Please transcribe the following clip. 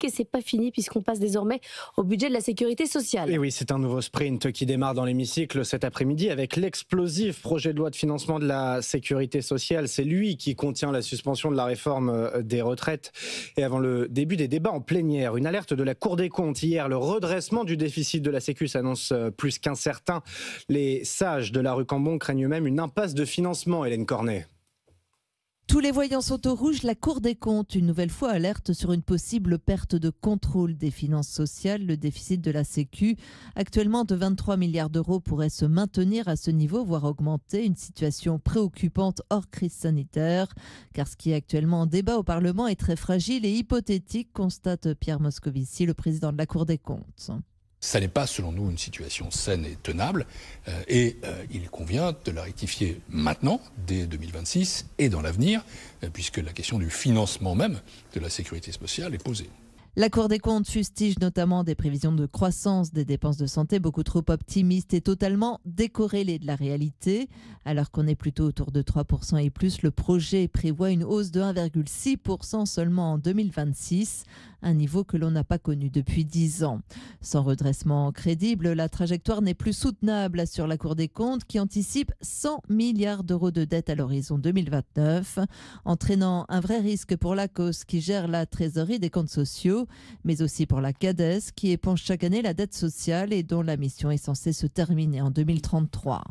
Et c'est pas fini puisqu'on passe désormais au budget de la sécurité Et sociale. oui, c'est un nouveau sprint qui démarre dans l'hémicycle cet après-midi avec l'explosif projet de loi de financement de la sécurité sociale. C'est lui qui contient la suspension de la réforme des retraites. Et avant le début des débats en plénière, une alerte de la Cour des comptes hier, le redressement du déficit de la Sécu s'annonce plus qu'incertain. Les sages de la rue Cambon craignent même une impasse de financement, Hélène Cornet. Tous les voyants sont au rouge. La Cour des comptes, une nouvelle fois, alerte sur une possible perte de contrôle des finances sociales. Le déficit de la Sécu, actuellement de 23 milliards d'euros, pourrait se maintenir à ce niveau, voire augmenter. Une situation préoccupante hors crise sanitaire. Car ce qui est actuellement en débat au Parlement est très fragile et hypothétique, constate Pierre Moscovici, le président de la Cour des comptes. Ça n'est pas, selon nous, une situation saine et tenable. Il convient de la rectifier maintenant, dès 2026 et dans l'avenir, puisque la question du financement même de la sécurité sociale est posée. La Cour des comptes fustige notamment des prévisions de croissance des dépenses de santé beaucoup trop optimistes et totalement décorrélées de la réalité. Alors qu'on est plutôt autour de 3% et plus, le projet prévoit une hausse de 1,6% seulement en 2026, un niveau que l'on n'a pas connu depuis 10 ans. Sans redressement crédible, la trajectoire n'est plus soutenable, assure la Cour des comptes qui anticipe 100 milliards d'euros de dette à l'horizon 2029, entraînant un vrai risque pour l'ACOS qui gère la trésorerie des comptes sociaux, mais aussi pour la CADES qui éponge chaque année la dette sociale et dont la mission est censée se terminer en 2033.